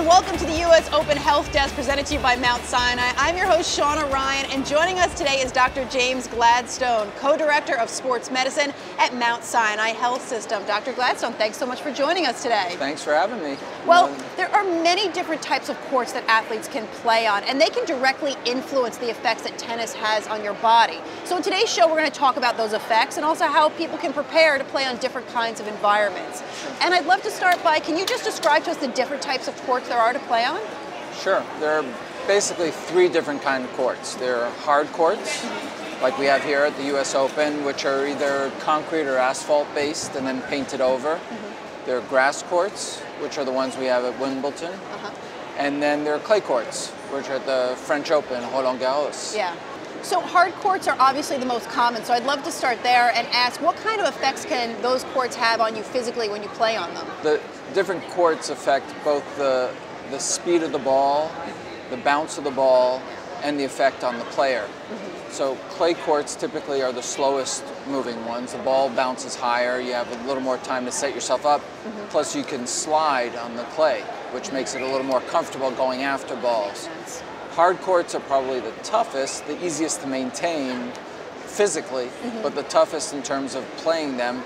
welcome to the U.S. Open Health Desk presented to you by Mount Sinai. I'm your host, Shauna Ryan, and joining us today is Dr. James Gladstone, co-director of sports medicine at Mount Sinai Health System. Dr. Gladstone, thanks so much for joining us today. Thanks for having me. Well, there are many different types of courts that athletes can play on, and they can directly influence the effects that tennis has on your body. So in today's show, we're going to talk about those effects and also how people can prepare to play on different kinds of environments. And I'd love to start by, can you just describe to us the different types of courts there are to play on? Sure. There are basically three different kinds of courts. There are hard courts, like we have here at the U.S. Open, which are either concrete or asphalt based and then painted over. There are grass courts, which are the ones we have at Wimbledon. And then there are clay courts, which are at the French Open, Roland Garros. Yeah. So hard courts are obviously the most common, so I'd love to start there and ask, what kind of effects can those courts have on you physically when you play on them? The different courts affect both the speed of the ball, the bounce of the ball, and the effect on the player. So clay courts typically are the slowest moving ones. The ball bounces higher, you have a little more time to set yourself up, plus you can slide on the clay, which makes it a little more comfortable going after balls. Hard courts are probably the toughest, the easiest to maintain physically, but the toughest in terms of playing them.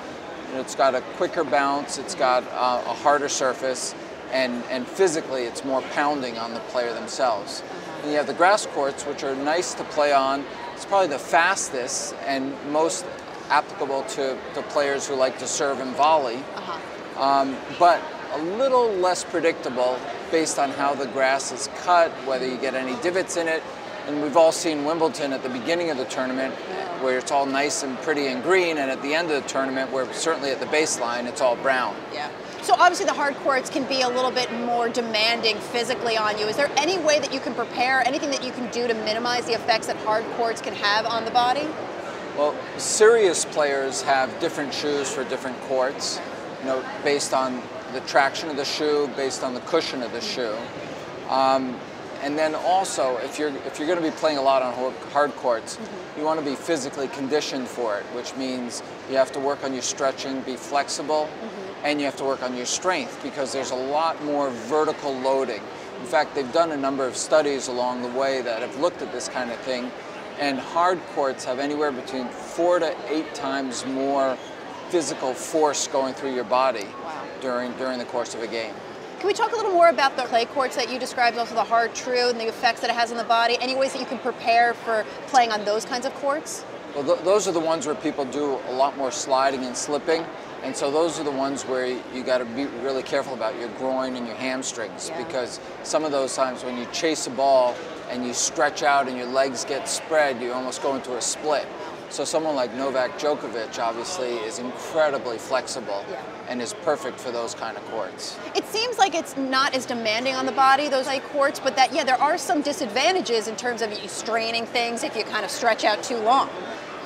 You know, it's got a quicker bounce, it's got a harder surface, and physically it's more pounding on the player themselves. And you have the grass courts, which are nice to play on. It's probably the fastest and most applicable to players who like to serve and volley, but a little less predictable based on how the grass is cut, whether you get any divots in it. And we've all seen Wimbledon at the beginning of the tournament where it's all nice and pretty and green, and at the end of the tournament where certainly at the baseline it's all brown. Yeah. So obviously the hard courts can be a little bit more demanding physically on you. Is there any way that you can prepare, anything that you can do to minimize the effects that hard courts can have on the body? Well, serious players have different shoes for different courts, you know, based on the traction of the shoe, based on the cushion of the shoe. And then also, if you're going to be playing a lot on hard courts, you want to be physically conditioned for it, which means you have to work on your stretching, be flexible, and you have to work on your strength because there's a lot more vertical loading. In fact, they've done a number of studies along the way that have looked at this kind of thing, and hard courts have anywhere between 4 to 8 times more physical force going through your body during the course of a game. Can we talk a little more about the clay courts that you described, also the hard true and the effects that it has on the body? Any ways that you can prepare for playing on those kinds of courts? Well, those are the ones where people do a lot more sliding and slipping, and so those are the ones where you got to be really careful about your groin and your hamstrings, because some of those times when you chase a ball and you stretch out and your legs get spread, you almost go into a split. So someone like Novak Djokovic obviously is incredibly flexible and is perfect for those kind of courts. It seems like it's not as demanding on the body, those clay courts, but that, there are some disadvantages in terms of you straining things if you kind of stretch out too long.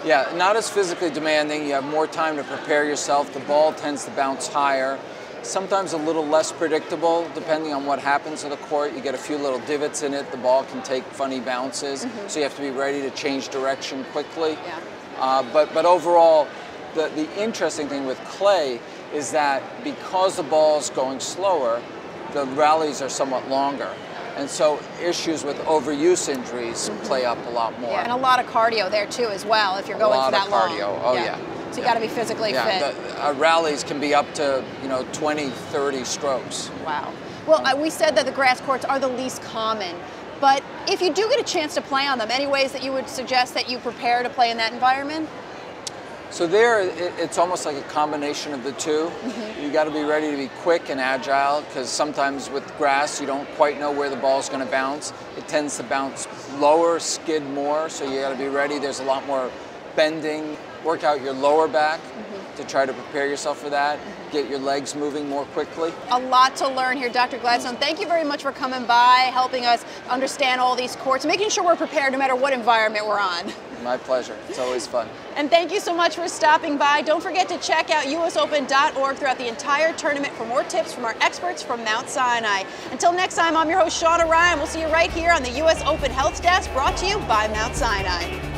Yeah, not as physically demanding. You have more time to prepare yourself. The ball tends to bounce higher. Sometimes a little less predictable, depending on what happens to the court. You get a few little divots in it. The ball can take funny bounces, so you have to be ready to change direction quickly. But overall, the interesting thing with clay is that because the ball's going slower, the rallies are somewhat longer. And so issues with overuse injuries play up a lot more. Yeah, and a lot of cardio there too as well, if you're going for that long. A lot of cardio, oh yeah. So you got to be physically fit. Rallies can be up to 20, 30 strokes. Wow. Well, we said that the grass courts are the least common, but if you do get a chance to play on them, any ways that you would suggest that you prepare to play in that environment? So there, it's almost like a combination of the two. You got to be ready to be quick and agile, because sometimes with grass you don't quite know where the ball's going to bounce. It tends to bounce lower, skid more, so you got to be ready. There's a lot more bending. Work out your lower back to try to prepare yourself for that. Get your legs moving more quickly. A lot to learn here, Dr. Gladstone. Thank you very much for coming by, helping us understand all these courts, making sure we're prepared no matter what environment we're on. My pleasure. It's always fun. And thank you so much for stopping by. Don't forget to check out usopen.org throughout the entire tournament for more tips from our experts from Mount Sinai. Until next time, I'm your host, Shauna Ryan. We'll see you right here on the U.S. Open Health Desk, brought to you by Mount Sinai.